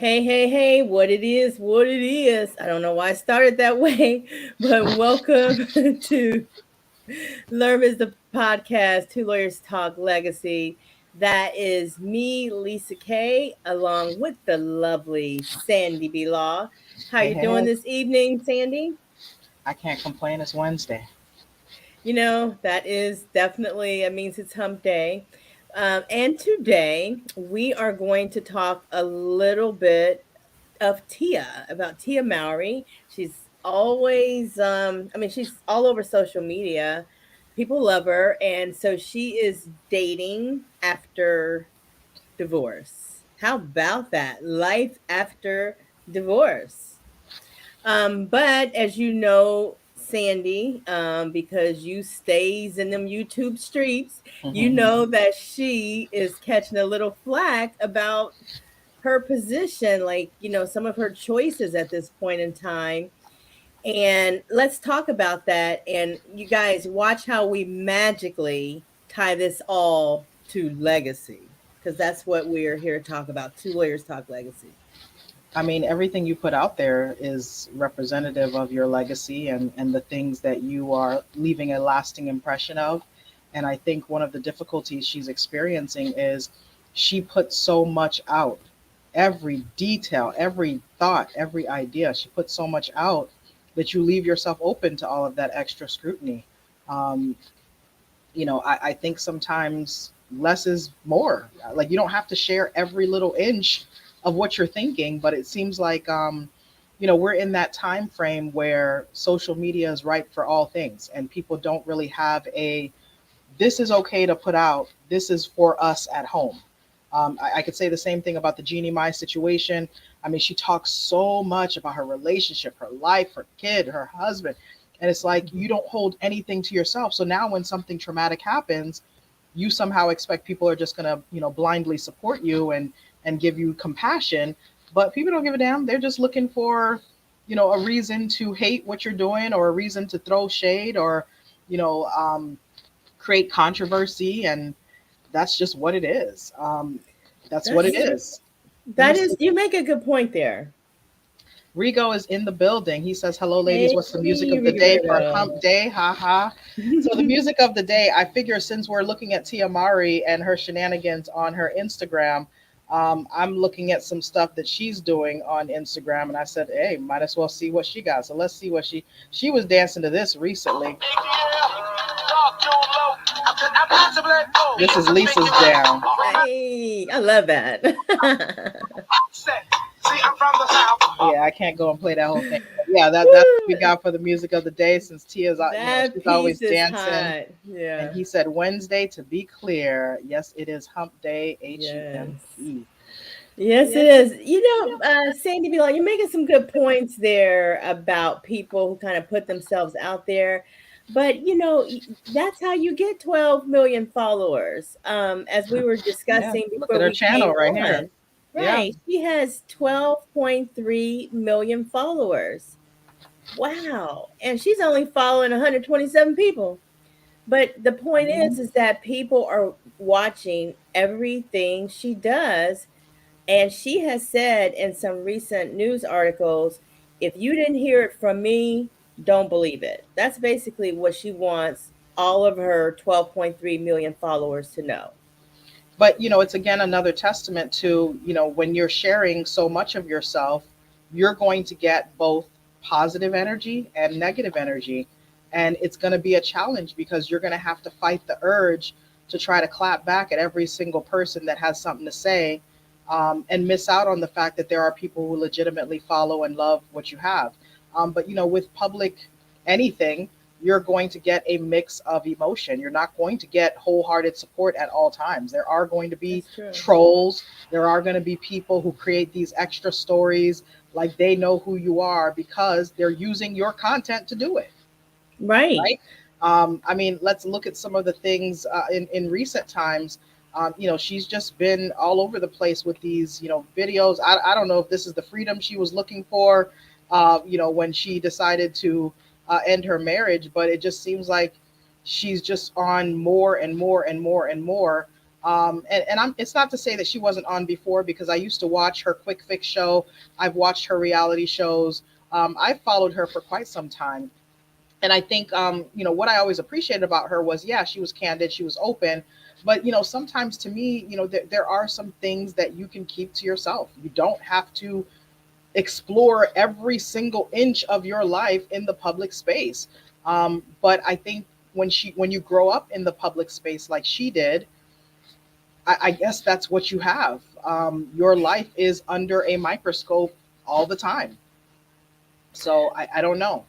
Hey, hey, hey, what it is, what it is. I don't know why I started that way, but welcome to Learn is the podcast, Two Lawyers Talk Legacy. That is me, Lisa K, along with the lovely Sandy B. Law. How Hey, you hey, doing hey. this evening, Sandy? I can't complain. It's Wednesday. That is definitely, it means it's hump day. And today we are going to talk a little bit of Tia, about Tia Mowry. She's always she's all over social media. People love her, and so she is dating after divorce. How about that? Life after divorce. But as you know, Sandy, because you stays in them YouTube streets, you know that she is catching a little flack about her position, like, some of her choices at this point in time. And let's talk about that. And you guys watch how we magically tie this all to legacy, because that's what we're here to talk about. Two lawyers talk legacy. I mean, everything you put out there is representative of your legacy and the things that you are leaving a lasting impression of. And I think one of the difficulties she's experiencing is she puts so much out. Every detail, every thought, every idea, she puts so much out that you leave yourself open to all of that extra scrutiny. Um, I think sometimes less is more. Like you don't have to share every little inch of what you're thinking, but it seems like we're in that time frame where social media is ripe for all things, and people don't really have a this is okay to put out. This is for us at home. I could say the same thing about the Jeannie Mai situation. I mean, she talks so much about her relationship, her life, her kid, her husband. And it's like you don't hold anything to yourself. So now when something traumatic happens, you somehow expect people are just gonna, blindly support you and give you compassion. But people don't give a damn. They're just looking for, a reason to hate what you're doing or a reason to throw shade or, you know, um, create controversy, and that's just what it is. That's what it That's true. is. Let me That see. is, you make a good point there. Rigo is in the building. He says, "Hello, ladies. Hey, What's the music of the day for Roberto. Hump Day? Ha ha." So the music of the day. I figure since we're looking at Tia Mowry and her shenanigans on her Instagram, I'm looking at some stuff that she's doing on Instagram, and I said, "Hey, might as well see what she got." So let's see what she was dancing to this recently. This is Lisa's jam. Hey, I love that. Yeah, I can't go and play that whole thing. But yeah, that's what we Woo! got for the music of the day. Since Tia's, That she's always piece is dancing. hot. And Yeah. he said Wednesday to be clear. Yes, it is Hump Day. Yes. HUMP. Yes, it Yes. is. Sandy Below, you're making some good points there about people who kind of put themselves out there. But, that's how you get 12 million followers. As we were Yeah. discussing Look before at her we came channel right here. on, Yeah. right? She has 12.3 million followers. Wow. And she's only following 127 people. But the point Mhm. is that people are watching everything she does, and she has said in some recent news articles, if you didn't hear it from me, don't believe it. That's basically what she wants all of her 12.3 million followers to know. But it's again another testament to when you're sharing so much of yourself, you're going to get both positive energy and negative energy, and it's going to be a challenge because you're going to have to fight the urge to try to clap back at every single person that has something to say, and miss out on the fact that there are people who legitimately follow and love what you have. But with public anything, you're going to get a mix of emotion. You're not going to get wholehearted support at all times. There are going to be That's true. trolls. There are going to be people who create these extra stories like they know who you are because they're using your content to do it, Right. right? I mean, let's look at some of the things in recent times. She's just been all over the place with these, videos. I don't know if this is the freedom she was looking for, when she decided to end her marriage, but it just seems like she's just on more and more and more and more. And it's not to say that she wasn't on before, because I used to watch her quick fix show. I've watched her reality shows. I've followed her for quite some time. And I think, what I always appreciated about her was, yeah, she was candid, she was open. But, sometimes to me, there are some things that you can keep to yourself. You don't have to explore every single inch of your life in the public space. But I think when you grow up in the public space like she did, I guess that's what you have. Your life is under a microscope all the time. So I don't know.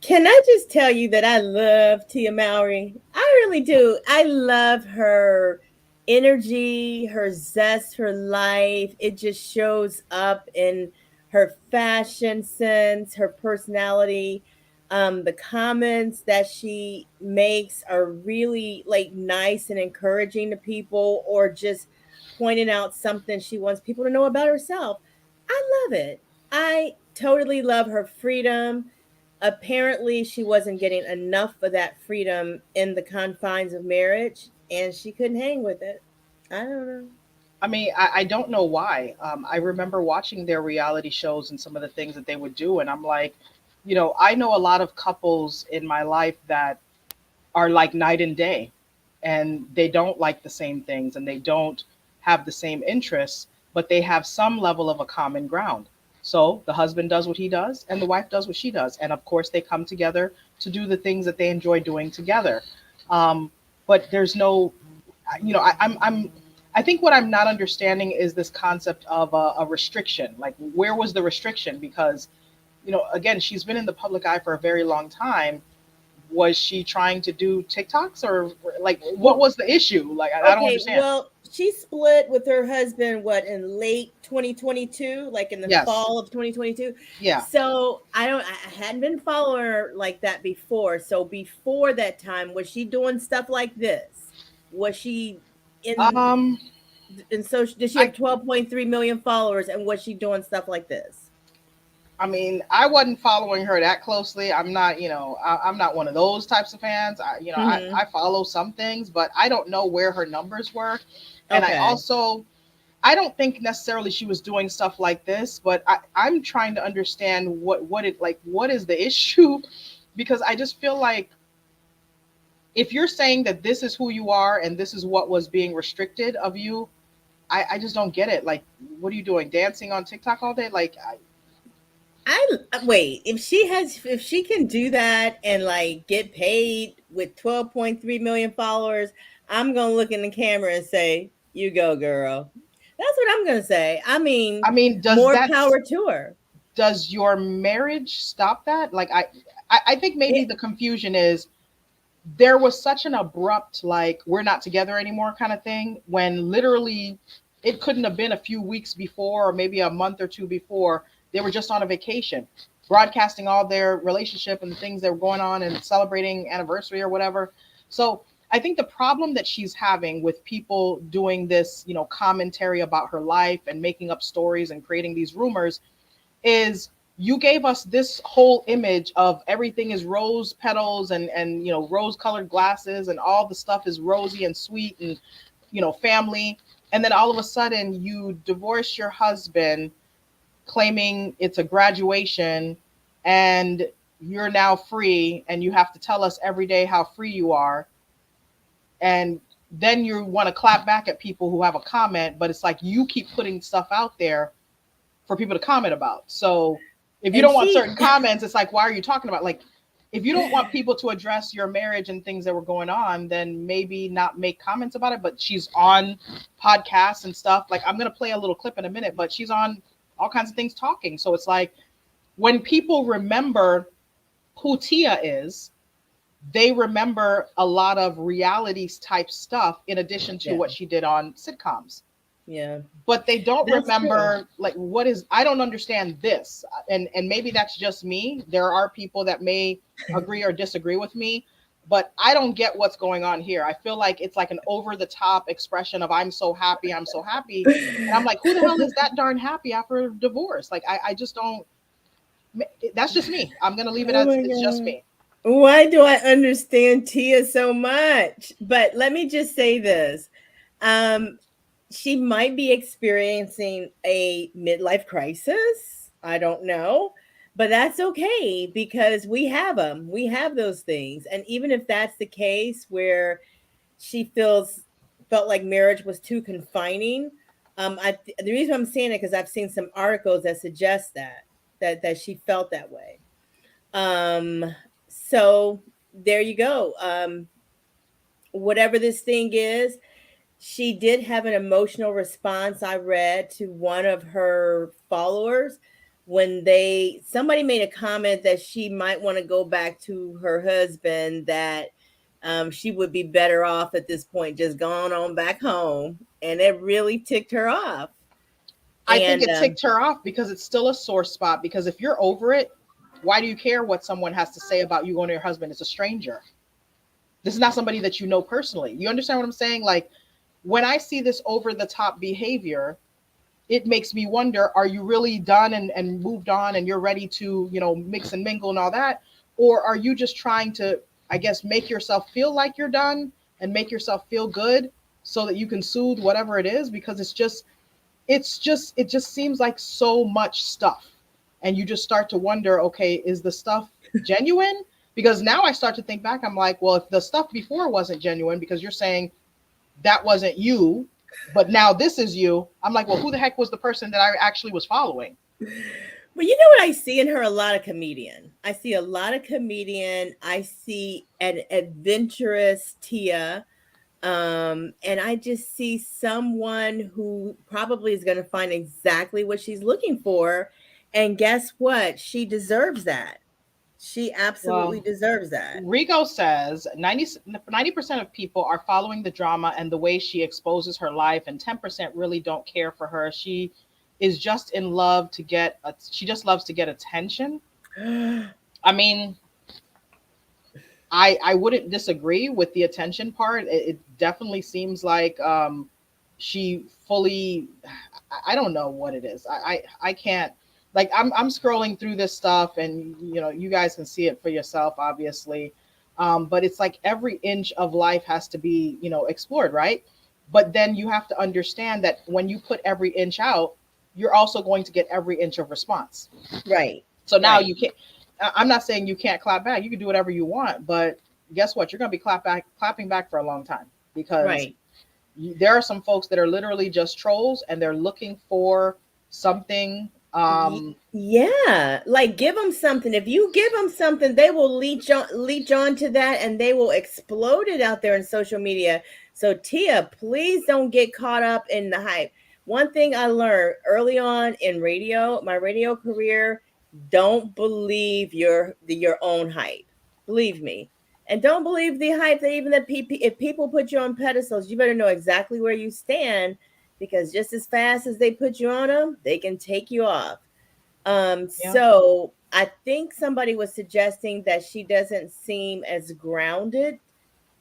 Can I just tell you that I love Tia Mowry? I really do. I love her energy, her zest for life. It just shows up in her fashion sense, her personality. The comments that she makes are really like nice and encouraging to people, or just pointing out something she wants people to know about herself. I love it. I totally love her freedom. Apparently she wasn't getting enough of that freedom in the confines of marriage, and she couldn't hang with it. I don't know. I mean, I don't know why. I remember watching their reality shows and some of the things that they would do, and I'm like, I know a lot of couples in my life that are like night and day, and they don't like the same things, and they don't have the same interests, but they have some level of a common ground. So the husband does what he does and the wife does what she does, and of course they come together to do the things that they enjoy doing together. Um, but there's no, I think what I'm not understanding is this concept of a restriction. Like, where was the restriction? Because, again, she's been in the public eye for a very long time. Was she trying to do TikToks, or like what Well, was the issue? Like, I don't okay, understand. well, she split with her husband what, in late 2022, like in the Yes. fall of 2022. Yeah. So I hadn't been following her like that before. So before that time, was she doing stuff like this? Was she in Um. and so did she I. have 12.3 million followers, and was she doing stuff like this? I mean, I wasn't following her that closely. I'm not. I'm not one of those types of fans. I Mhm. follow some things, but I don't know where her numbers were, and Okay. I don't think necessarily she was doing stuff like this, but I'm trying to understand what is the issue, because I just feel like if you're saying that this is who you are and this is what was being restricted of you, I just don't get it. Like, what are you doing? Dancing on TikTok all day? Like, I wait, if she can do that and like get paid with 12.3 million followers, I'm going to look in the camera and say, "You go, girl." That's what I'm going to say. I mean, I mean, more power to her. does your marriage stop that? Like, I think maybe It, the confusion is there was such an abrupt, like, we're not together anymore kind of thing, when literally it couldn't have been a few weeks before, or maybe a month or two before. They were just on a vacation, broadcasting all their relationship and the things that were going on and celebrating anniversary or whatever. So I think the problem that she's having with people doing this, commentary about her life and making up stories and creating these rumors, is you gave us this whole image of everything is rose petals and rose colored glasses, and all the stuff is rosy and sweet and family, and then all of a sudden you divorce your husband, claiming it's a graduation, and you're now free, and you have to tell us every day how free you are. And then you want to clap back at people who have a comment, but it's like you keep putting stuff out there for people to comment about. So if you and don't want she certain comments, it's like, why are you talking about, like, if you don't want people to address your marriage and things that were going on, then maybe not make comments about it. But she's on podcasts and stuff. Like, I'm gonna play a little clip in a minute, but she's on all kinds of things talking. So it's like, when people remember who Tia is, they remember a lot of reality type stuff in addition to yeah, what she did on sitcoms, yeah. but they don't That's true. remember, like, what is, I don't understand this. And maybe that's just me. There are people that may agree or disagree with me, but I don't get what's going on here. I feel like it's like an over the top expression of I'm so happy, I'm so happy. And I'm like, who the hell is that darn happy after a divorce? Like, I just don't. That's just me. I'm gonna leave it Oh as my it's just god. me. Why do I understand Tia so much? But let me just say this. Um, she might be experiencing a midlife crisis. I don't know. But that's okay because we have them. We have those things. And even if that's the case where she felt like marriage was too confining, the reason I'm saying it because I've seen some articles that suggest that she felt that way. Um, so there you go. Whatever this thing is, she did have an emotional response I read to one of her followers when they somebody made a comment that she might want to go back to her husband, that she would be better off at this point just going on back home, and it really ticked her off. I think And it ticked her off because it's still a sore spot. Because if you're over it, why do you care what someone has to say about you going to your husband? It's a stranger. This is not somebody that you know personally. You understand what I'm saying? Like, when I see this over the top behavior, it makes me wonder, are you really done and moved on and you're ready to, mix and mingle and all that? Or are you just trying to, I guess, make yourself feel like you're done and make yourself feel good so that you can soothe whatever it is? Because it just seems like so much stuff. And you just start to wonder, okay, is the stuff genuine? Because now I start to think back, I'm like, well, if the stuff before wasn't genuine, because you're saying that wasn't you, but now this is you. I'm like, well, who the heck was the person that I actually was following? But you know what I see in her? A lot of comedian. I see a lot of comedian. I see an adventurous Tia. And I just see someone who probably is going to find exactly what she's looking for. And guess what? She deserves that. She absolutely Well, deserves that. Rigo says 90% of people are following the drama and the way she exposes her life, and 10% really don't care for her. Is just in love to she just loves to get attention. I mean, I wouldn't disagree with the attention part. It definitely seems like she fully. I don't know what it is. I can't. Like, I'm scrolling through this stuff, and you guys can see it for yourself, obviously. But it's like every inch of life has to be explored, right? But then you have to understand that when you put every inch out, you're also going to get every inch of response. Right. So now Right. you can't. I'm not saying you can't clap back. You can do whatever you want, but guess what? You're going to be clapping back for a long time, because Right. there are some folks that are literally just trolls and they're looking for something. Yeah, like give them something. If you give them something, they will leech on to that, and they will explode it out there in social media. So Tia, please don't get caught up in the hype. One thing I learned early on in radio, my radio career, don't believe your own hype. Believe me. And don't believe the hype that even that if people put you on pedestals, you better know exactly where you stand, because just as fast as they put you on them, they can take you off. Yeah, So I think somebody was suggesting that she doesn't seem as grounded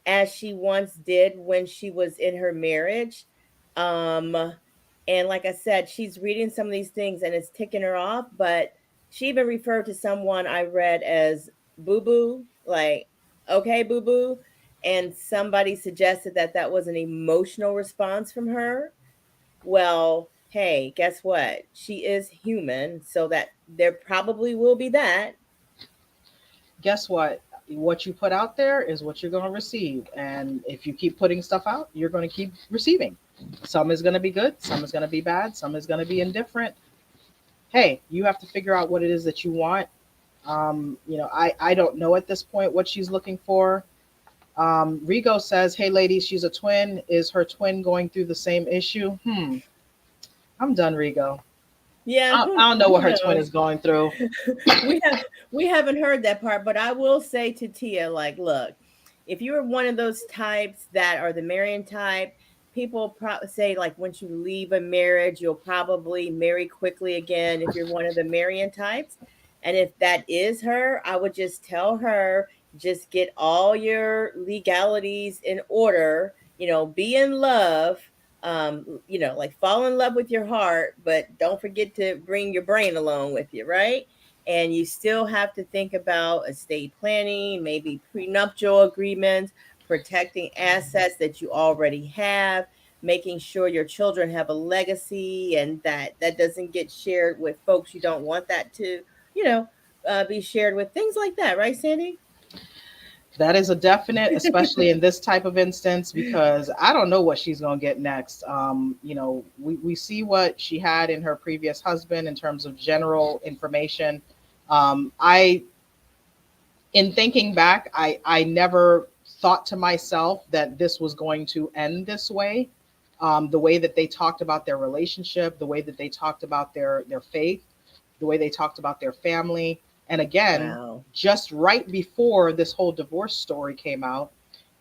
as she once did when she was in her marriage. Um, and like I said, she's reading some of these things and it's ticking her off, but she even referred to someone I read as boo boo, like, okay, boo boo. And somebody suggested that that was an emotional response from her. Well, hey, guess what? She is human, so that there probably will be that. guess what? What you put out there is what you're going to receive. And if you keep putting stuff out, you're going to keep receiving. Some is going to be good, some is going to be bad, some is going to be indifferent. Hey, you have to figure out what it is that you want. I don't know at this point what she's looking for. Rigo says, "Hey, ladies, she's a twin. Is her twin going through the same issue?" I'm done, Rigo. Yeah, I don't know who what her twin knows? is going through. We haven't heard that part, but I will say to Tia, like, look, if you're one of those types that are the Marion type, people say like once you leave a marriage, you'll probably marry quickly again if you're one of the Marion types. And if that is her, I would just tell her, just get all your legalities in order, be in love, like fall in love with your heart, but don't forget to bring your brain along with you, right? And you still have to think about estate planning, maybe prenuptial agreements, protecting assets that you already have. making sure your children have a legacy and that doesn't get shared with folks you don't want that to, you know, be shared with, things like that, right, Sandy? That is a definite, especially in this type of instance, because I don't know what she's going to get next. We see what she had in her previous husband in terms of general information. I In thinking back, I never thought to myself that this was going to end this way. The way that they talked about their relationship, the way that they talked about their faith, the way they talked about their family. And again, Wow. just right before this whole divorce story came out,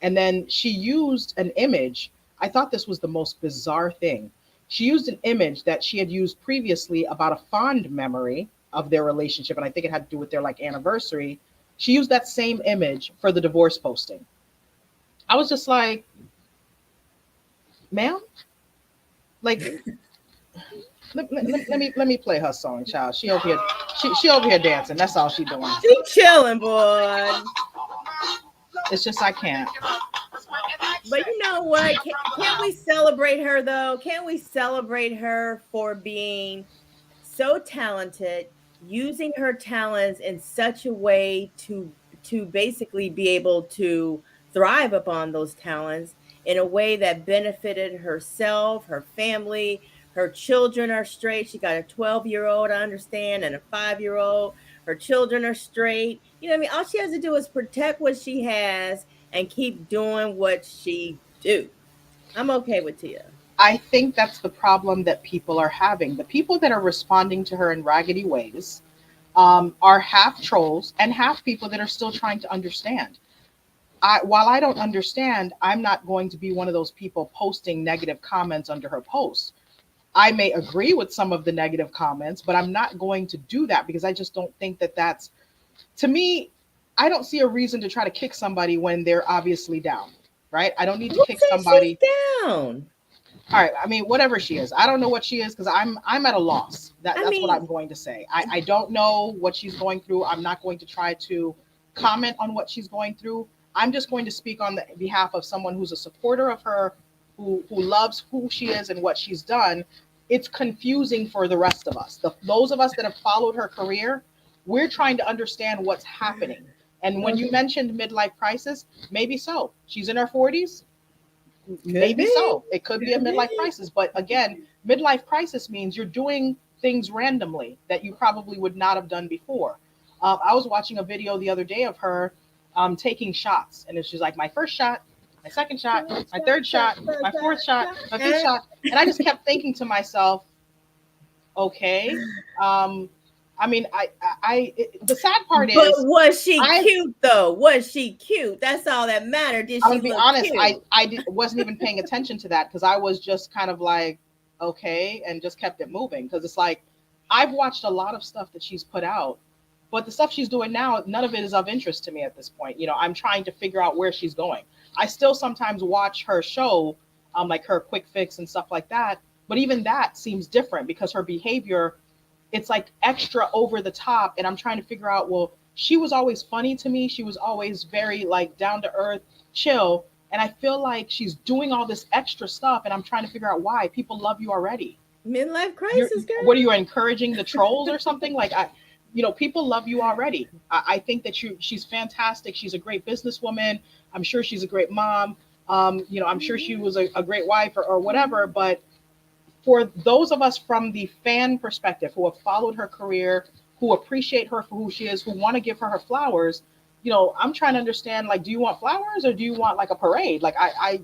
and then she used an image. I thought this was the most bizarre thing. She used an image that she had used previously about a fond memory of their relationship, and I think it had to do with their like anniversary. She used that same image for the divorce posting. I was just like, ma'am, like let me play her song, child. She over here dancing. That's all she doing. She chilling, boy. It's just I can't. But you know what? Can't we celebrate her though? Can't we celebrate her for being so talented, using her talents in such a way to basically be able to thrive upon those talents in a way that benefited herself, her family, her children are straight. She got a 12-year-old, I understand, and a 5-year-old. Her children are straight. You know what I mean? All she has to do is protect what she has and keep doing what she do. I'm okay with Tia. I think that's the problem that people are having. The people that are responding to her in raggedy ways are half trolls and half people that are still trying to understand. While I don't understand, I'm not going to be one of those people posting negative comments under her posts. I may agree with some of the negative comments, but I'm not going to do that because I just don't think that that's, to me, I don't see a reason to try to kick somebody when they're obviously down, right? I don't need to Who kick says somebody. she's down? All right, I mean, whatever she is, I don't know what she is because I'm at a loss. I That's what mean, I'm going to say. I don't know what she's going through. I'm not going to try to comment on what she's going through. I'm just going to speak on the behalf of someone who's a supporter of her, who loves who she is and what she's done. It's confusing for the rest of us. Those of us that have followed her career, we're trying to understand what's happening. And when you okay, mentioned midlife crisis, maybe so. She's in her 40s, could maybe be, so. It could be a could midlife be. crisis. But again, midlife crisis means you're doing things randomly that you probably would not have done before. I was watching a video the other day of her taking shots, and she's like, my first shot, my second shot, Shot, my shot, third shot, shot, shot, my fourth shot, shot, my fifth shot. shot. And I just kept thinking to myself, okay. Um, I mean, the sad part But is, was she I cute though? Was she cute? That's all that mattered. Did I'm she gonna be look honest. cute? Wasn't even paying attention to that because I was just kind of like, okay, and just kept it moving. Because it's like I've watched a lot of stuff that she's put out, but the stuff she's doing now, none of it is of interest to me at this point. I'm trying to figure out where she's going. I still sometimes watch her show, like her quick fix and stuff like that. But even that seems different because her behavior, it's like extra over the top, and I'm trying to figure out, well, she was always funny to me, she was always very like down to earth, chill, and I feel like she's doing all this extra stuff, and I'm trying to figure out why people love you already. Midlife You're crisis, What are girl. you, encouraging the trolls or something? Like, people love you already. I think that she's fantastic, she's a great businesswoman, I'm sure she's a great mom, I'm sure she was a great wife, or whatever. But for those of us from the fan perspective who have followed her career, who appreciate her for who she is, who want to give her her flowers, I'm trying to understand, like, do you want flowers or do you want like a parade? Like, I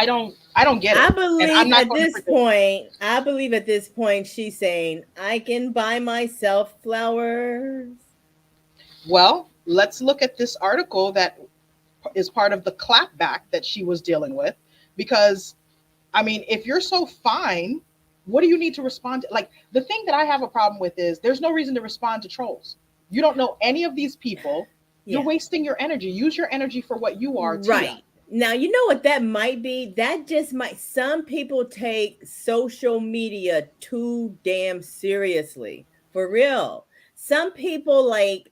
don't get it, and I'm not going to forgive her. I believe at this point she's saying, I can buy myself flowers. Well, let's look at this article that is part of the clapback that she was dealing with, because I mean, if you're so fine, what do you need to respond to? Like, the thing that I have a problem with is there's no reason to respond to trolls. You don't know any of these people. You're Yeah. wasting your energy. Use your energy for what you are, Tia. Right. Now, you know what that might be? That just might, some people take social media too damn seriously. For real. Some people like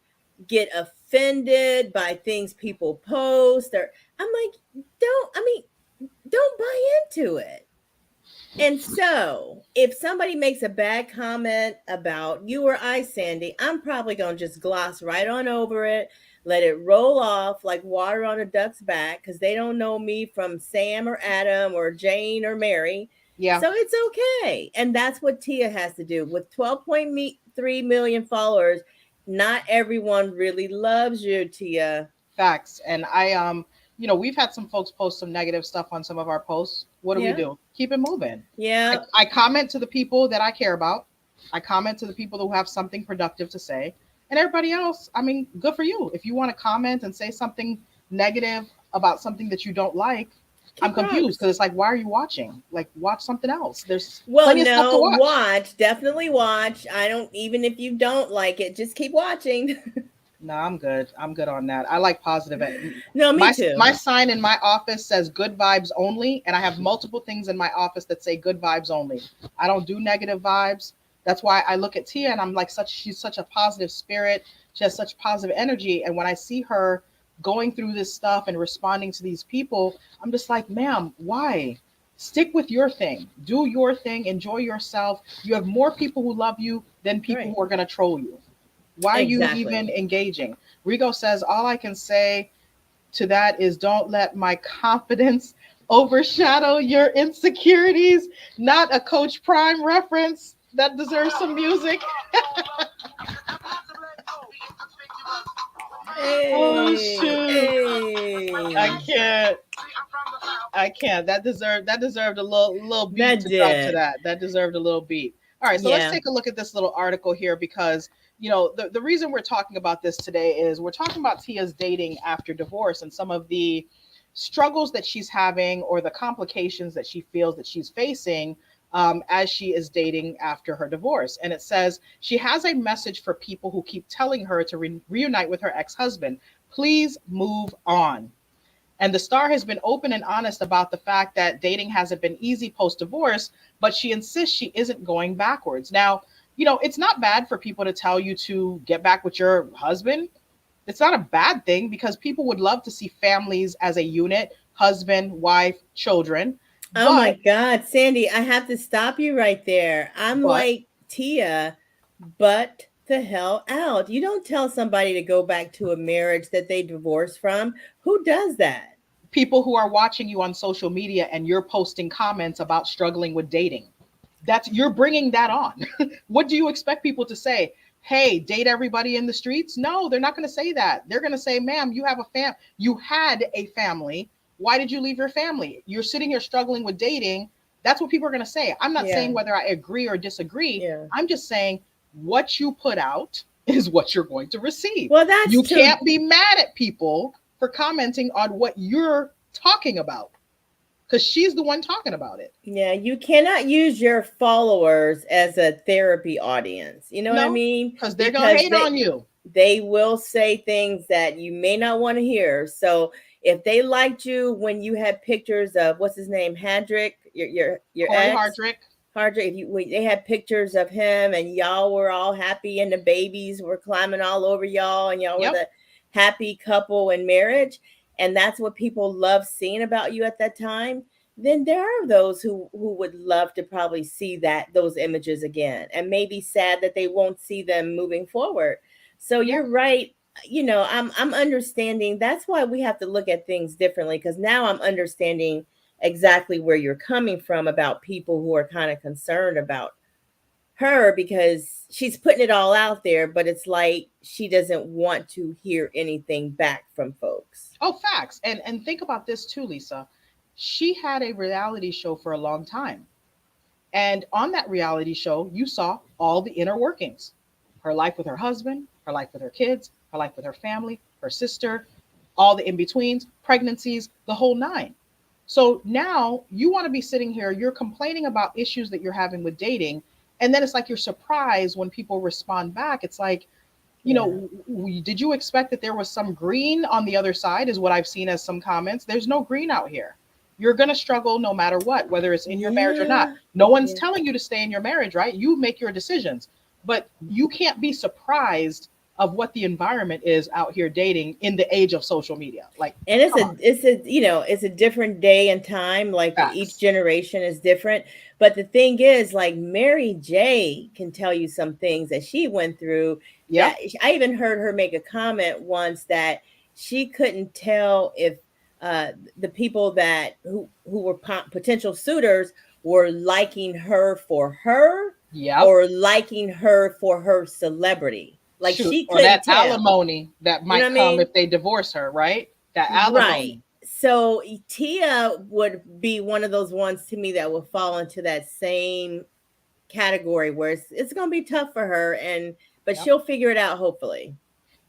get offended by things people post, or I'm like, don't, I mean, don't buy into it. And so, if somebody makes a bad comment about you or I, Sandy, I'm probably going to just gloss right on over it, let it roll off like water on a duck's back because they don't know me from Sam or Adam or Jane or Mary. Yeah. So it's okay. And that's what Tia has to do. With 12.3 million followers, not everyone really loves you, Tia. Facts. And we've had some folks post some negative stuff on some of our posts. What Yeah. do? Keep it moving. I, Yeah. I comment to the people that I care about. I comment to the people who have something productive to say. And everybody else, I mean, good for you. If you want to comment and say something negative about something that you don't like, I'm Kick confused because rocks. it's like, why are you watching? Like, watch something else. There's Well, plenty of stuff to no, watch. watch. Definitely watch. I don't, even if you don't like it, just keep watching. No, I'm good. I'm good on that. I like positive. No, me My too. sign in my office says good vibes only, and I have multiple things in my office that say good vibes only. I don't do negative vibes. That's why I look at Tia and I'm like, such she's such a positive spirit. She has such positive energy, and when I see her going through this stuff and responding to these people, I'm just like, ma'am, why? Stick with your thing. Do your thing. Enjoy yourself. You have more people who love you than people Right. who are gonna troll you. Why are you even Exactly. engaging? Rigo says, all I can say to that is don't let my confidence overshadow your insecurities. Not a Coach Prime reference. That deserves some music. Oh Hey, shoot. I hey. can't. I can't. That deserved a little beat That to drop to did. that. That deserved a little beat. All right, so let's Yeah. take a look at this little article here because the reason we're talking about this today is we're talking about Tia's dating after divorce and some of the struggles that she's having or the complications that she feels that she's facing as she is dating after her divorce. And it says she has a message for people who keep telling her to reunite with her ex-husband. Please move on. And the star has been open and honest about the fact that dating hasn't been easy post divorce, but she insists she isn't going backwards. Now, it's not bad for people to tell you to get back with your husband. It's not a bad thing because people would love to see families as a unit, husband, wife, children. Oh my But, God, Sandy, I have to stop you right there. I'm but like Tia, but the hell out. You don't tell somebody to go back to a marriage that they divorced from. Who does that? people who are watching you on social media and you're posting comments about struggling with dating, that's you're bringing that on. What do you expect people to say? Hey, date everybody in the streets? No, they're not going to say that. They're going to say, ma'am, you had a family. Why did you leave your family? You're sitting here struggling with dating. That's what people are going to say. I'm not saying Yeah. whether I agree or disagree. Yeah. I'm just saying what you put out is what you're going to receive. Well, that's You too. can't be mad at people for commenting on what you're talking about because she's the one talking about it. Yeah, you cannot use your followers as a therapy audience. You know what I No, mean? because they're going to Because hate on you. they will say things that you may not want to hear. So if they liked you when you had pictures of what's his name, Hadrick, your Corey ex, Hardrick. Hardrick, if you when they had pictures of him and y'all were all happy and the babies were climbing all over y'all and y'all were Yep. the happy couple in marriage, and that's what people love seeing about you at that time, then there are those who would love to probably see that those images again and may be sad that they won't see them moving forward. So Yeah. you're right. I'm understanding. That's why we have to look at things differently because now I'm understanding exactly where you're coming from about people who are kind of concerned about her because she's putting it all out there, but it's like she doesn't want to hear anything back from folks. Oh, facts. And think about this too, Lisa. She had a reality show for a long time. And on that reality show, you saw all the inner workings. Her life with her husband, her life with her kids, her life with her family, her sister, all the in-betweens, pregnancies, the whole nine. So now you want to be sitting here, you're complaining about issues that you're having with dating, and then it's like you're surprised when people respond back. It's like, Yeah. did you expect that there was some green on the other side? Is what I've seen as some comments. There's no green out here. You're going to struggle no matter what, whether it's in your marriage or not. Yeah. No one's Yeah. telling you to stay in your marriage, right? You make your decisions, but you can't be surprised. of what the environment is out here dating in the age of social media. Like, And come on, it's a it's a different day and time, like each facts. generation is different. But the thing is, like, Mary J can tell you some things that she went through, that Yep, I even heard her make a comment once that she couldn't tell if the people that who were potential suitors were liking her for her, yep. or liking her for her celebrity. Like, Shoot, she or that couldn't tell. alimony that You know might what I come mean? if they divorce her, right? That Right. alimony. So Tia would be one of those ones to me that will fall into that same category where it's going to be tough for her, and but Yep. she'll figure it out, hopefully.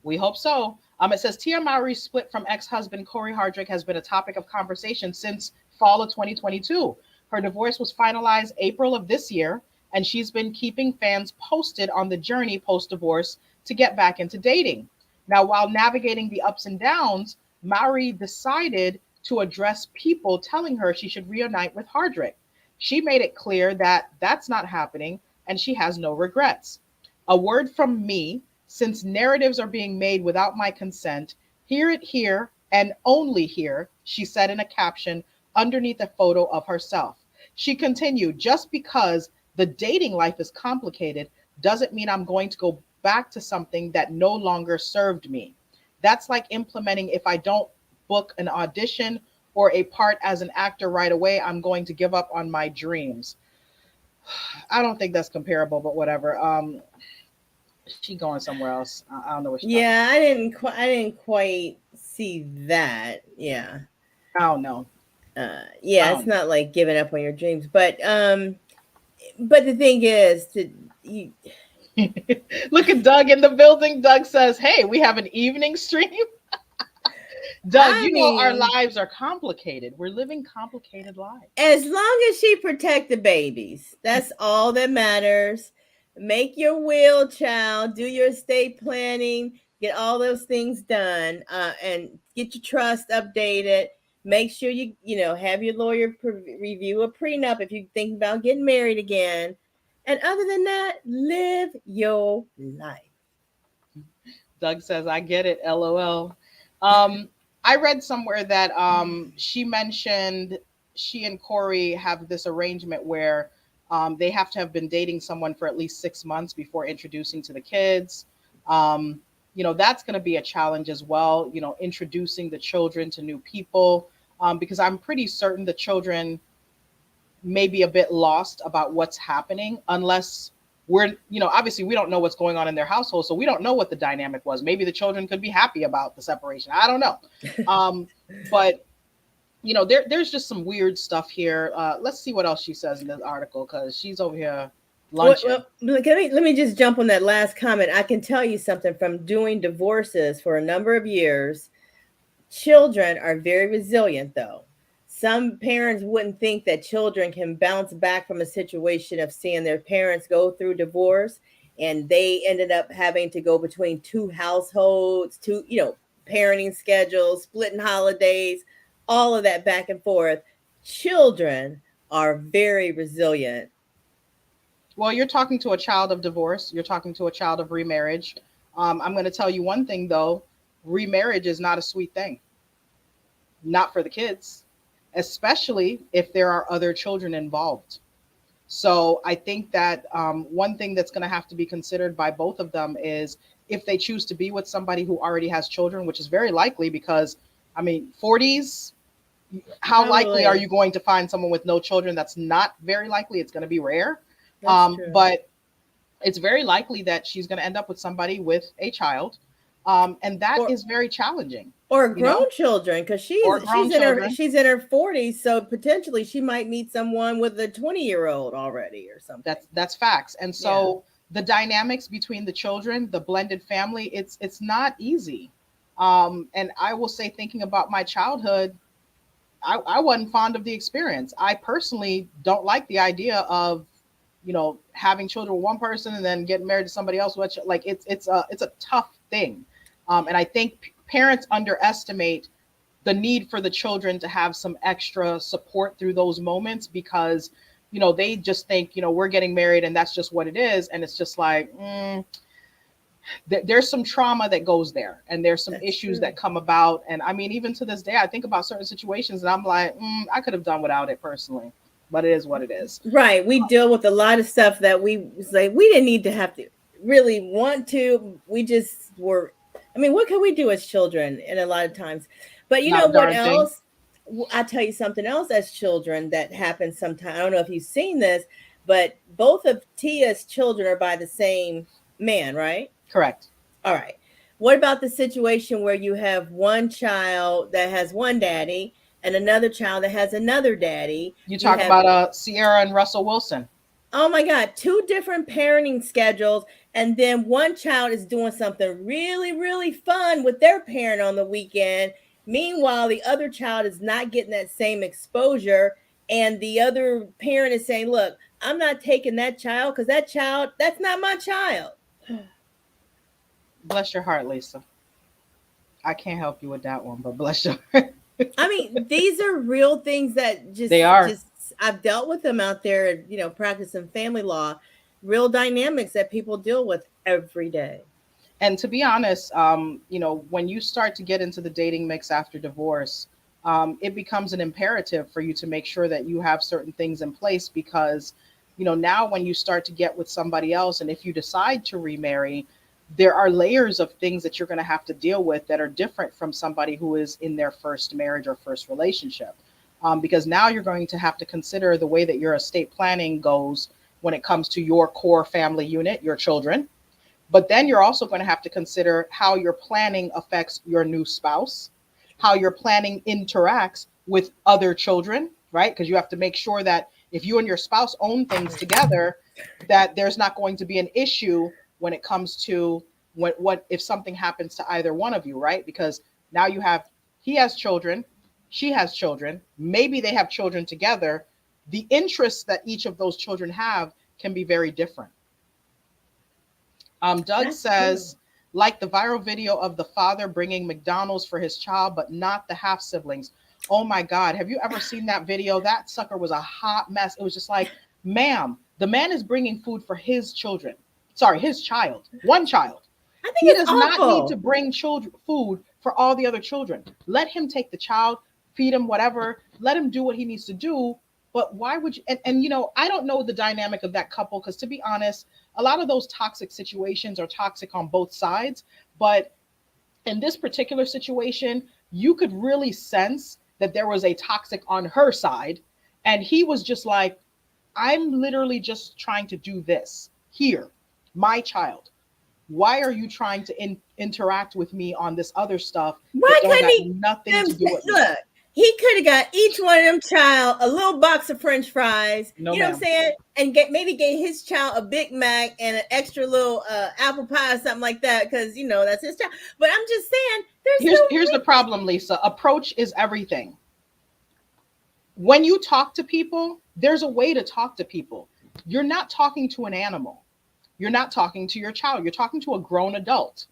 We hope so. It says Tia Mowry's split from ex-husband Corey Hardrick has been a topic of conversation since fall of 2022. Her divorce was finalized April of this year, and she's been keeping fans posted on the journey post-divorce to get back into dating. Now, while navigating the ups and downs, Mowry decided to address people telling her she should reunite with Hardrick. She made it clear that that's not happening and she has no regrets. A word from me: since narratives are being made without my consent, hear it here and only here, she said in a caption underneath a photo of herself. She continued, just because the dating life is complicated doesn't mean I'm going to go back to something that no longer served me. That's like implementing: if I don't book an audition or a part as an actor right away, I'm going to give up on my dreams. I don't think that's comparable, but whatever. She going somewhere else. I don't know what she's talking Yeah, I didn't quite see that. Yeah. about. I don't know. Yeah, I it's don't know. not like giving up on your dreams, but the thing is to you. Look at Doug in the building. Doug says, "Hey, we have an evening stream." Doug, I you know our mean, lives are complicated. We're living complicated lives. as long as she protect the babies, that's all that matters. Make your will, child. Do your estate planning. Get all those things done, and get your trust updated. Make sure you have your lawyer review a prenup if you think about getting married again. And other than that, live your life. Doug says, "I get it." LOL. Um, I read somewhere that she mentioned she and Corey have this arrangement where they have to have been dating someone for at least 6 months before introducing to the kids. Um, that's going to be a challenge as well. Introducing the children to new people, because I'm pretty certain the children may be a bit lost about what's happening unless obviously we don't know what's going on in their household, so we don't know what the dynamic was. Maybe the children could be happy about the separation. I don't know. um, but there's just some weird stuff here. Let's see what else she says in this article, because she's over here lunching. Let me just jump on that last comment. I can tell you something from doing divorces for a number of years. Children are very resilient, though. Some parents wouldn't think that children can bounce back from a situation of seeing their parents go through divorce, and they ended up having to go between two households, parenting schedules, splitting holidays, all of that back and forth. Children are very resilient. Well, you're talking to a child of divorce, you're talking to a child of remarriage. I'm going to tell you one thing though: remarriage is not a sweet thing, not for the kids, especially if there are other children involved. So I think that one thing that's going to have to be considered by both of them is, if they choose to be with somebody who already has children, which is very likely, because I mean, 40s, how likely are Probably. you going to find someone with no children? That's not very likely. It's going to be rare. That's true. But it's very likely that she's going to end up with somebody with a child. And that Or is very challenging, or you know, grown children, because or she's grown she's in her children. she's in her 40s, so potentially she might meet someone with a 20-year-old already or something. That's facts. And Yeah, so the dynamics between the children, the blended family, it's not easy. And I will say, thinking about my childhood, I wasn't fond of the experience. I personally don't like the idea of, having children with one person and then getting married to somebody else. Which, like, it's a tough thing. And I think parents underestimate the need for the children to have some extra support through those moments, because they just think, we're getting married and that's just what it is. And it's just like, There's some trauma that goes there, and there's some That's issues true. that come about. And I mean, even to this day, I think about certain situations and I'm like, I could have done without it personally, but it is what it is. Right. We deal with a lot of stuff that we was like we didn't need to have to really want to. We just were I mean, what can we do as children in a lot of times? But you Not know a what darn thing. else? I'll tell you something else as children that happens sometimes. I don't know if you've seen this, but both of Tia's children are by the same man, right? Correct. All right. What about the situation where you have one child that has one daddy and another child that has another daddy? You You talk have, about Sierra and Russell Wilson. oh my God, two different parenting schedules. And then one child is doing something really, really fun with their parent on the weekend. Meanwhile, the other child is not getting that same exposure. And the other parent is saying, look, I'm not taking that child because that child, that's not my child. Bless your heart, Lisa. I can't help you with that one, but bless your heart. I mean, these are real things that They just are. just I've dealt with them out there, practicing family law, real dynamics that people deal with every day. And to be honest, when you start to get into the dating mix after divorce, it becomes an imperative for you to make sure that you have certain things in place because, now when you start to get with somebody else, and if you decide to remarry, there are layers of things that you're going to have to deal with that are different from somebody who is in their first marriage or first relationship. Because now you're going to have to consider the way that your estate planning goes when it comes to your core family unit, your children, but then you're also going to have to consider how your planning affects your new spouse, how your planning interacts with other children, right? Because you have to make sure that if you and your spouse own things together, that there's not going to be an issue when it comes to what if something happens to either one of you, right? Because now you have he has children, she has children, maybe they have children together. The interests that each of those children have can be very different. Doug That's true. says, like the viral video of the father bringing McDonald's for his child, but not the half siblings. Oh my God. Have you ever seen that video? That sucker was a hot mess. It was just like, ma'am, the man is bringing food for his children. Sorry, his child, one child. I think He it's does not need to awful. bring children food for all the other children. Let him take the child, feed him whatever, let him do what he needs to do. But why would you? And I don't know the dynamic of that couple because to be honest, a lot of those toxic situations are toxic on both sides. But in this particular situation, you could really sense that there was a toxic on her side. And he was just like, I'm literally just trying to do this here, my child. Why are you trying to interact with me on this other stuff Why that don't couldn't got he nothing them to do with me? look? He could have got each one of them child a little box of French fries. No, You know what I'm ma'am. saying? And maybe gave his child a Big Mac and an extra little apple pie or something like that because that's his child. But I'm just saying, there's Here's the problem, Lisa. Approach is everything. When you talk to people, there's a way to talk to people. You're not talking to an animal. You're not talking to your child. You're talking to a grown adult.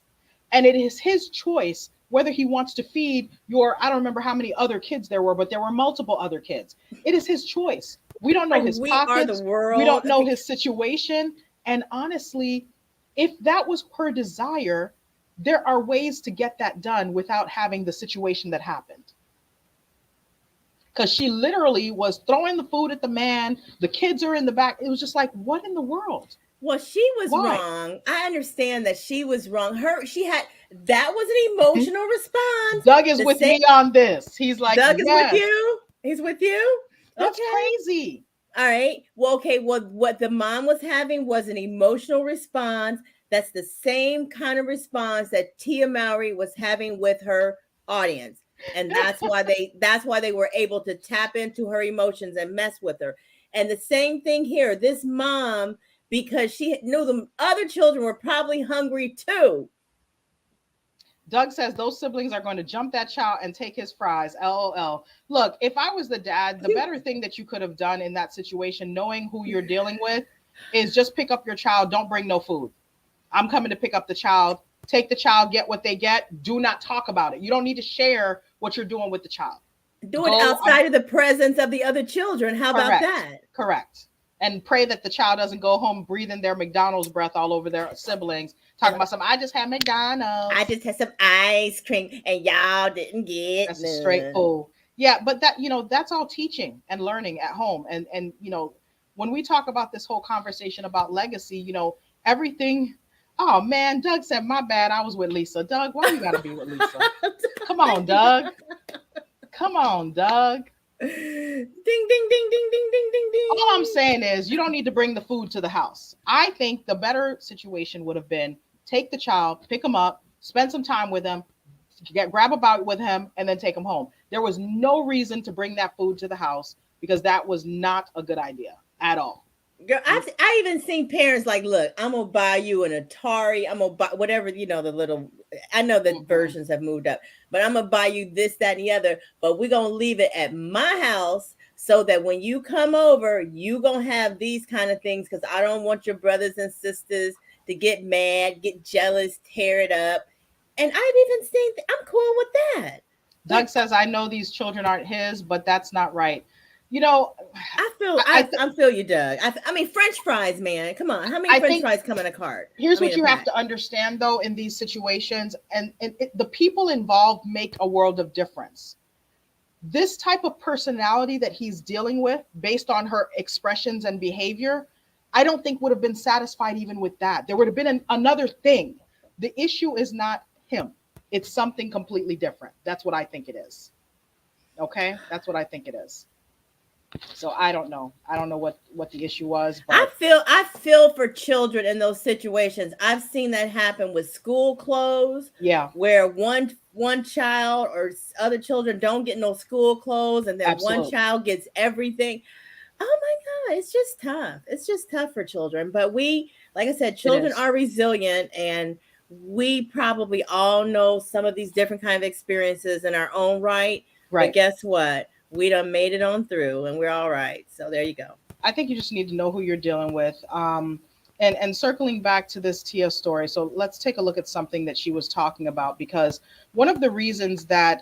And it is his choice whether he wants to feed your, I don't remember how many other kids there were, but there were multiple other kids. It is his choice. We don't know like his we are the pockets. We world. don't know his situation. And honestly, if that was her desire, there are ways to get that done without having the situation that happened. Because she literally was throwing the food at the man. The kids are in the back. It was just like, what in the world? Well, she was Why? wrong. I understand that she was wrong. She had that was an emotional response. Doug is The with same me on this. He's like, Doug is with yes, you. He's with you. that's Okay. crazy. All right. Well, okay. Well, what the mom was having was an emotional response. That's the same kind of response that Tia Mowry was having with her audience. And that's why they were able to tap into her emotions and mess with her. And the same thing here. This mom, because she knew the other children were probably hungry too. Doug says those siblings are going to jump that child and take his fries. LOL. Look, if I was the dad, the better thing that you could have done in that situation, knowing who you're dealing with, is just pick up your child. Don't bring no food. I'm coming to pick up the child. Take the child, get what they get. Do not talk about it. You don't need to share what you're doing with the child. Do it Go. outside of the presence of the other children. How about Correct. that? Correct. and pray that the child doesn't go home breathing their McDonald's breath all over their siblings, talking And about some, I just had I McDonald's. just had some ice cream and y'all didn't get That's a straight none. pull. Yeah, but that, that's all teaching and learning at home. And when we talk about this whole conversation about legacy, everything. Oh man, Doug said, my bad, I was with Lisa. Doug, why you gotta be with Lisa? Come on, Doug. Come on, Doug. Ding ding ding ding ding ding ding All I'm ding. saying is you don't need to bring the food to the house. I think the better situation would have been take the child, pick him up, spend some time with him, grab a bite with him, and then take him home. There was no reason to bring that food to the house because that was not a good idea at all. Girl, I even seen parents like, look, I'm gonna buy you an Atari. I'm gonna buy whatever, the little. I know that Mhm. versions have moved up, but I'm gonna buy you this, that, and the other. But we're gonna leave it at my house so that when you come over, you gonna have these kind of things because I don't want your brothers and sisters to get mad, get jealous, tear it up. And I've even seen. I'm cool with that. Doug But says, I know these children aren't his, but that's not right. You know, I feel I, I, I th- I feel you, Doug. I mean, French fries, man. Come on, how many I French think fries come in a cart? I here's mean, what a you have pack. to understand though in these situations, and the people involved make a world of difference. This type of personality that he's dealing with based on her expressions and behavior, I don't think would have been satisfied even with that. There would have been another thing. The issue is not him, it's something completely different. That's what I think it is. Okay, that's what I think it is. So I don't know what the issue was, but I feel for children in those situations. I've seen that happen with school clothes, yeah, where one child or other children don't get no school clothes, and then one absolutely, child gets everything. Oh my God, it's just tough. It's just tough for children. But like I said, it children is. are resilient, and we probably all know some of these different kind of experiences in our own right. But Right. guess what? We done made it on through, and we're all right. So there you go. I think you just need to know who you're dealing with. And circling back to this Tia story, so let's take a look at something that she was talking about because one of the reasons that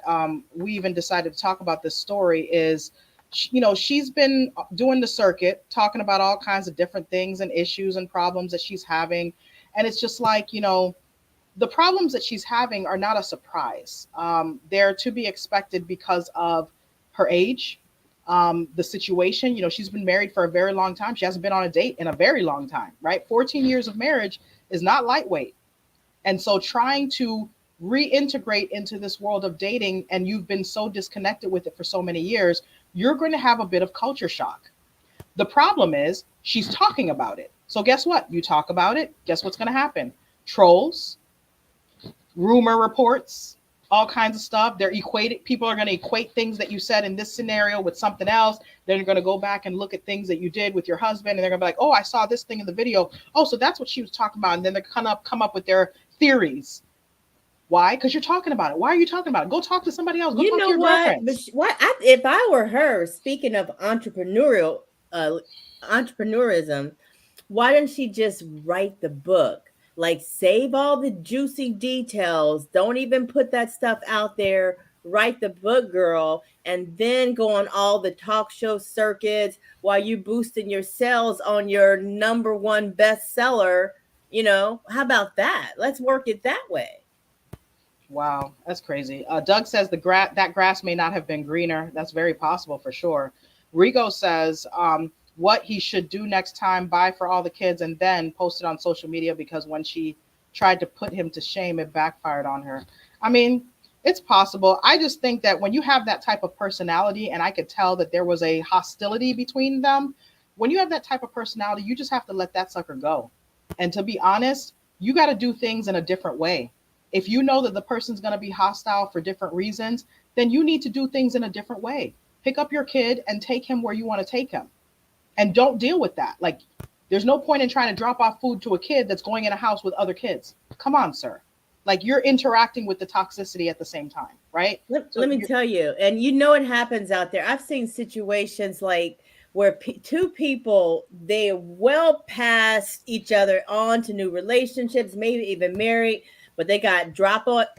we even decided to talk about this story is, she's been doing the circuit, talking about all kinds of different things and issues and problems that she's having, and it's just like the problems that she's having are not a surprise. They're to be expected because of her age, the situation. She's been married for a very long time. She hasn't been on a date in a very long time, right? 14 years of marriage is not lightweight. And so trying to reintegrate into this world of dating and you've been so disconnected with it for so many years, you're going to have a bit of culture shock. The problem is she's talking about it. So guess what? You talk about it, guess what's going to happen? Trolls, rumor reports, all kinds of stuff. They're equated. People are going to equate things that you said in this scenario with something else. Then you're going to go back and look at things that you did with your husband, and they're going to be like, "Oh, I saw this thing in the video. Oh, so that's what she was talking about." And then they're come up with their theories. Why? Because you're talking about it. Why are you talking about it? Go talk to somebody else. Go You talk to know your what? But girlfriends. if I were her, speaking of uh, entrepreneurism, why didn't she just write the book? Like, save all the juicy details. Don't even put that stuff out there. Write the book, girl, and then go on all the talk show circuits while you boosting your sales on your number one bestseller. How about that? Let's work it that way. Wow, that's crazy. Doug says that grass may not have been greener. That's very possible for sure. Rigo says what he should do next time: buy for all the kids and then post it on social media because when she tried to put him to shame, it backfired on her. I mean, it's possible. I just think that when you have that type of personality, and I could tell that there was a hostility between them. When you have that type of personality, you just have to let that sucker go. And to be honest, you got to do things in a different way. If you know that the person's going to be hostile for different reasons, then you need to do things in a different way. Pick up your kid and take him where you want to take him. And don't deal with that. Like, there's no point in trying to drop off food to a kid that's going in a house with other kids. Come on, sir. Like, you're interacting with the toxicity at the same time, right? So Let me you're, tell you, and it happens out there. I've seen situations like where two people, they well past each other on to new relationships, maybe even married, but they got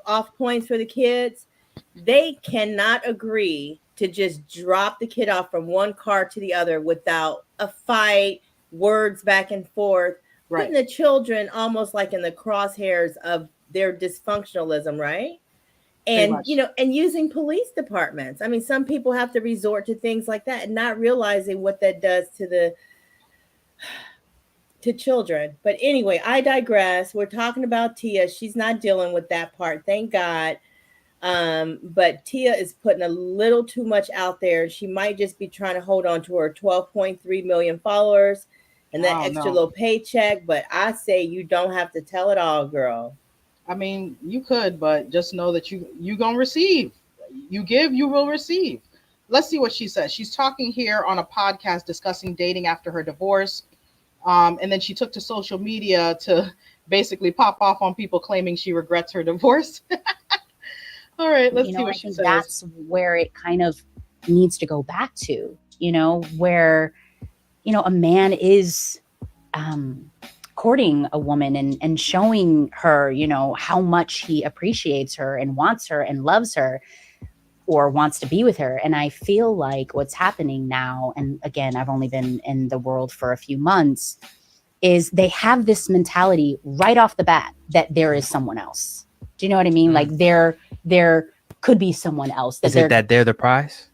off points for the kids. They cannot agree to just drop the kid off from one car to the other without a fight, words back and forth, putting Right. the children almost like in the crosshairs of their dysfunctionalism, right? Pretty And much. and using police departments. I mean, some people have to resort to things like that and not realizing what that does to children. But anyway, I digress. We're talking about Tia. She's not dealing with that part, thank God. But Tia is putting a little too much out there. She might just be trying to hold on to her 12.3 million followers and that Oh extra no. little paycheck. But I say you don't have to tell it all, girl. I mean, you could, but just know that you gonna receive. You give, you will receive. Let's see what she says. She's talking here on a podcast discussing dating after her divorce. And then she took to social media to basically pop off on people claiming she regrets her divorce. All right, let's see And what I she think says. that's where it kind of needs to go back to, where, a man is um, courting a woman and showing her, how much he appreciates her and wants her and loves her or wants to be with her. And I feel like what's happening now, and again, I've only been in the world for a few months, is they have this mentality right off the bat that there is someone else. Do you know what I mean? Like there could be someone else that Is it they're that they're the prize?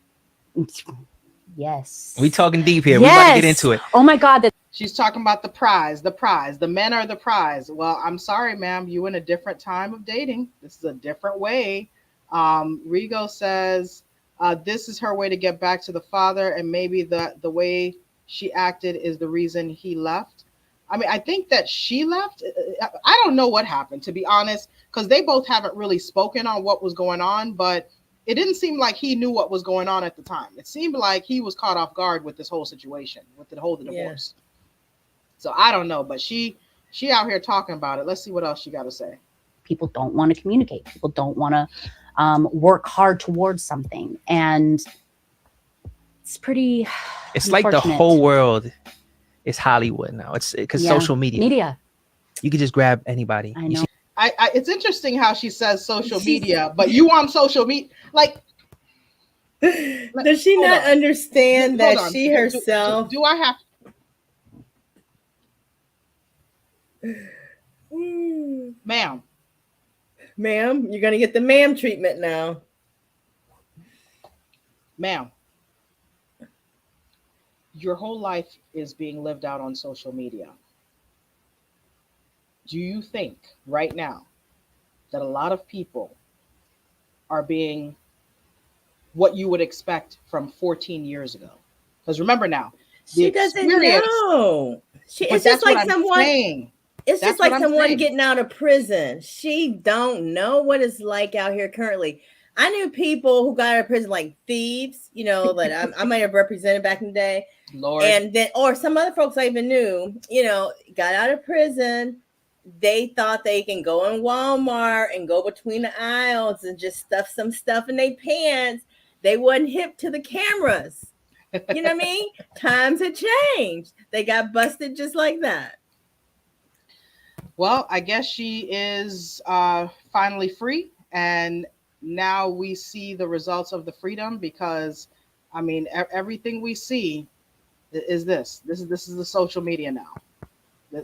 yes. We talking deep here. We about to get Yes. into it. Oh my God, that She's talking about the prize, the prize. The men are the prize. Well, I'm sorry, ma'am. You in a different time of dating. This is a different way. Rigo says this is her way to get back to the father, and maybe the way she acted is the reason he left. I mean, I think that she left. I don't know what happened, to be honest, because they both haven't really spoken on what was going on, but it didn't seem like he knew what was going on at the time. It seemed like he was caught off guard with this whole situation, with the whole Yeah. divorce. So I don't know, but she out here talking about it. Let's see what else she got to say. people don't want to communicate. People don't want to work hard towards something, and it's pretty It's like the unfortunate. whole world is Hollywood now. It's because Yeah. social media. Media. You could just grab anybody. I You know. see, It's interesting how she says social She's media, but you on social media, like, does she hold not on, understand hold that on. she herself Do I have, Mm, ma'am, ma'am, you're gonna get the ma'am treatment now. ma'am, your whole life is being lived out on social media. Do you think right now that a lot of people are being what you would expect from 14 years ago? Because remember now, the She doesn't experience, know. but that's what I'm saying. It's just That's what like I'm someone saying. getting out of prison. She don't know what it's like out here currently. I knew people who got out of prison like thieves, that I might have represented back in the day. Lord. And then, or some other folks I even knew, got out of prison. They thought they can go in Walmart and go between the aisles and just stuff some stuff in their pants. They wasn't hip to the cameras. You know what I mean? Times had changed. They got busted just like that. Well, I guess she is finally free, and now we see the results of the freedom because, I mean, everything we see is this. This is the social media now.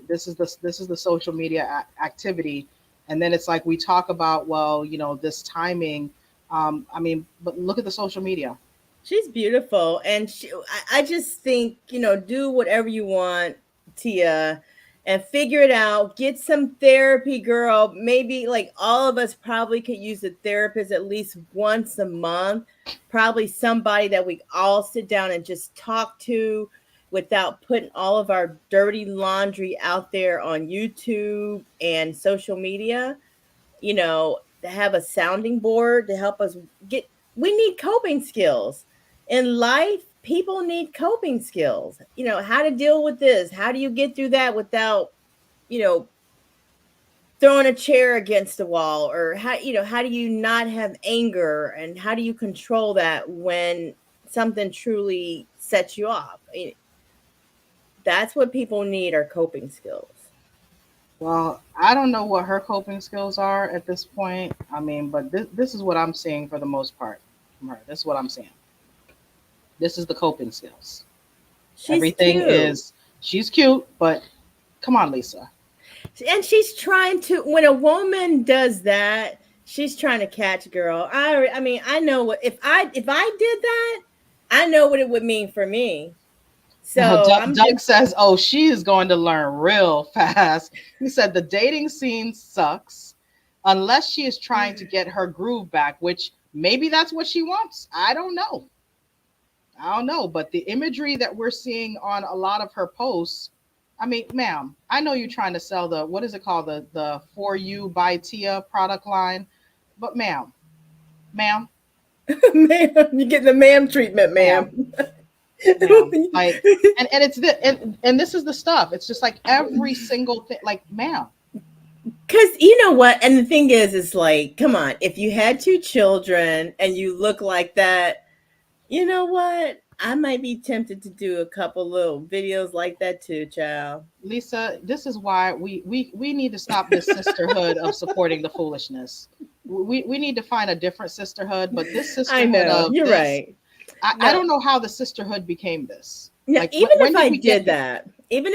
This is the social media activity, and then it's like we talk about, well, this timing. I mean, but look at the social media. She's beautiful, and I just think do whatever you want, Tia, and figure it out. Get some therapy, girl. Maybe like all of us probably could use a therapist at least once a month. Probably somebody that we all sit down and just talk to without putting all of our dirty laundry out there on YouTube and social media. To have a sounding board to help us get. We need coping skills in life. People need coping skills, how to deal with this, how do you get through that without you know throwing a chair against the wall, or how do you not have anger, and how do you control that when something truly sets you off. That's what people need, are coping skills. Well, I don't know what her coping skills are at this point. I mean, but this is what I'm seeing for the most part from her. This is what I'm seeing. This is the coping skills. She's Everything cute. is She's cute, but come on, Lisa. And she's trying to, when a woman does that, she's trying to catch girl. I mean, I know what, if I did that, I know what it would mean for me. So I'm Doug just says, "Oh, she is going to learn real fast." He said the dating scene sucks unless she is trying to get her groove back, which maybe that's what she wants. I don't know. I don't know, but the imagery that we're seeing on a lot of her posts, I mean, ma'am, I know you're trying to sell the what is it called, the For You by Tia product line, but ma'am, ma'am, you get the ma'am treatment, ma'am, ma'am. like, and it's the and this is the stuff. It's just like every single thing, like, ma'am, Cause you know what, and the thing is like, come on, if you had two children and you look like that, you know what? I might be tempted to do a couple little videos like that too, child. Lisa, this is why we need to stop this sisterhood of supporting the foolishness. We need to find a different sisterhood, but this I sisterhood know, of you're this, right. I No, don't know how the sisterhood became this. now, Like, even when if did I we get did here? that, even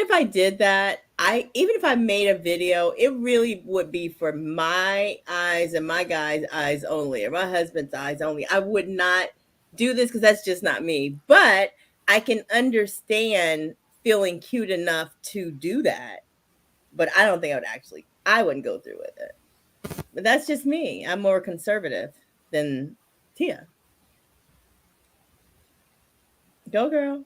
if I made a video, it really would be for my eyes and my guy's eyes only, or my husband's eyes only. I would not do this because that's just not me. But I can understand feeling cute enough to do that. But I don't think I wouldn't go through with it. But that's just me. I'm more conservative than Tia. Go girl.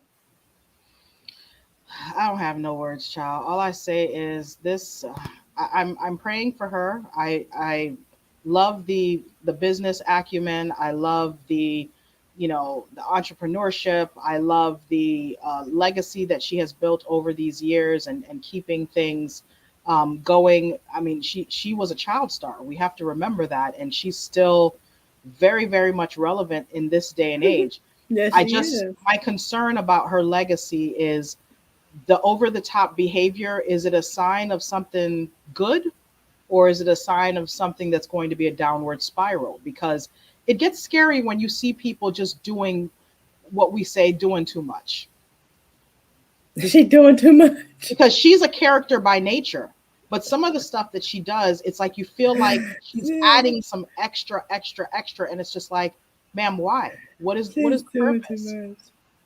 I don't have no words, child. All I say is this: I'm praying for her. I love the business acumen. I love the, the entrepreneurship. I love the legacy that she has built over these years, and keeping things going. I mean, she was a child star. We have to remember that, and she's still very, very much relevant in this day and age. Yes, I she just is. My concern about her legacy is the over the top behavior. Is it a sign of something good, or is it a sign of something that's going to be a downward spiral? Because it gets scary when you see people just doing what we say, doing too much. She doing too much. Because she's a character by nature, but some of the stuff that she does, it's like you feel like she's Yeah, adding some extra, extra, extra, and it's just like, ma'am, why? What is she's the doing too purpose? much.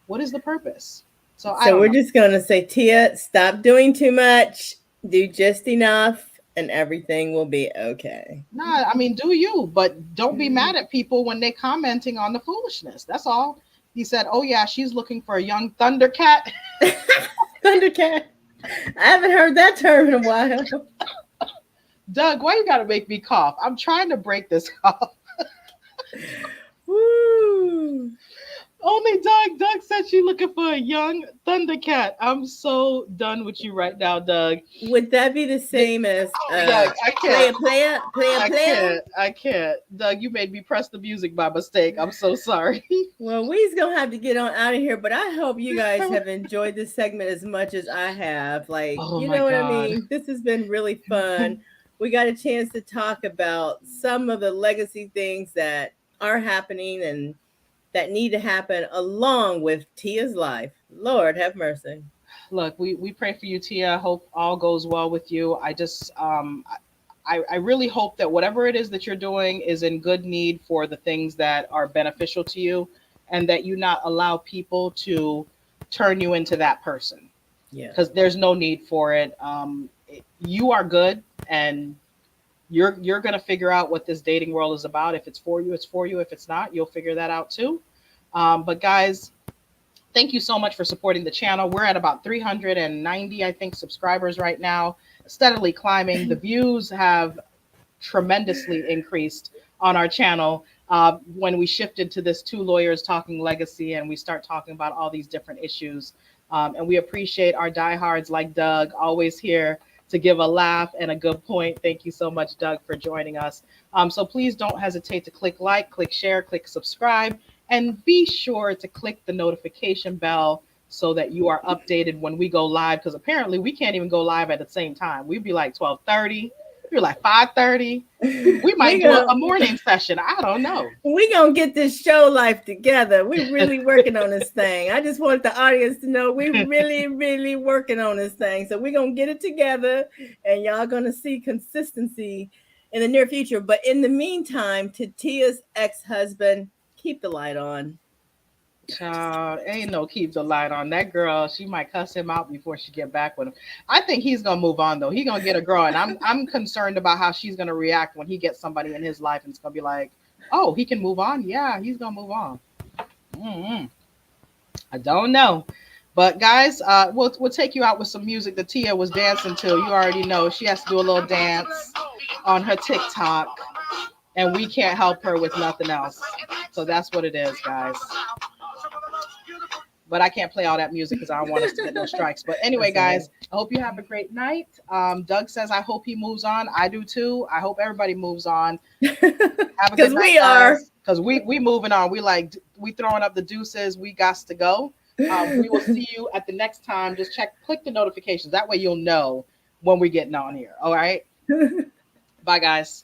What is the purpose? So I So don't we're know. just gonna say, Tia, stop doing too much. Do just enough, and everything will be okay. Nah, I mean, do you, but don't be mad at people when they're commenting on the foolishness. That's all. He said, "Oh yeah, she's looking for a young Thundercat." Thundercat. I haven't heard that term in a while. Doug, why you gotta make me cough? I'm trying to break this cough. Woo. Only Doug. Doug said she looking for a young Thundercat. I'm so done with you right now, Doug. Would that be the The- same as Doug, I can't. I player? can't. I can't. Doug, you made me press the music by mistake. I'm so sorry. Well, we's gonna have to get on out of here, but I hope you guys have enjoyed this segment as much as I have. Like, Oh you my know what I God. mean? This has been really fun. We got a chance to talk about some of the legacy things that are happening and that need to happen along with Tia's life. Lord have mercy. Look, we pray for you, Tia. Hope all goes well with you. I just I really hope that whatever it is that you're doing is in good need for the things that are beneficial to you, and that you not allow people to turn you into that person, Yeah. because there's no need for it. You are good, and you're gonna figure out what this dating world is about. If it's for you, it's for you. If it's not, you'll figure that out too. But guys, thank you so much for supporting the channel. We're at about 390, I think, subscribers right now, steadily climbing. The views have tremendously increased on our channel when we shifted to this two lawyers talking legacy, and we start talking about all these different issues. And we appreciate our diehards like Doug, always here to give a laugh and a good point. Thank you so much, Doug, for joining us. So please don't hesitate to click like, click share, click subscribe, and be sure to click the notification bell so that you are updated when we go live, because apparently we can't even go live at the same time. We'd be like 12:30. You're like 5:30. We might we do gonna a morning session. I don't know. we gonna get this show life together. We really working on this thing. I just want the audience to know we really, really working on this thing. So we're gonna get it together, and y'all gonna see consistency in the near future. But in the meantime, to Tia's ex-husband, keep the light on. Child, ain't no keep the light on. That girl, she might cuss him out before she get back with him. I think he's gonna move on though. He gonna get a girl, and I'm concerned about how she's gonna react when he gets somebody in his life, and it's gonna be like, oh, he can move on. Yeah, he's gonna move on. Mm-mm. I don't know, but guys, we'll take you out with some music that Tia was dancing to. You already know she has to do a little dance on her TikTok, and we can't help her with nothing else. So that's what it is, guys. But I can't play all that music because I don't want us to get no strikes. But anyway, guys, I hope you have a great night. Doug says, I hope he moves on. I do too. I hope everybody moves on. Have a good night, we are. Because we moving on. We throwing up the deuces. We got to go. We will see you at the next time. Just click the notifications. That way you'll know when we're getting on here. All right. Bye, guys.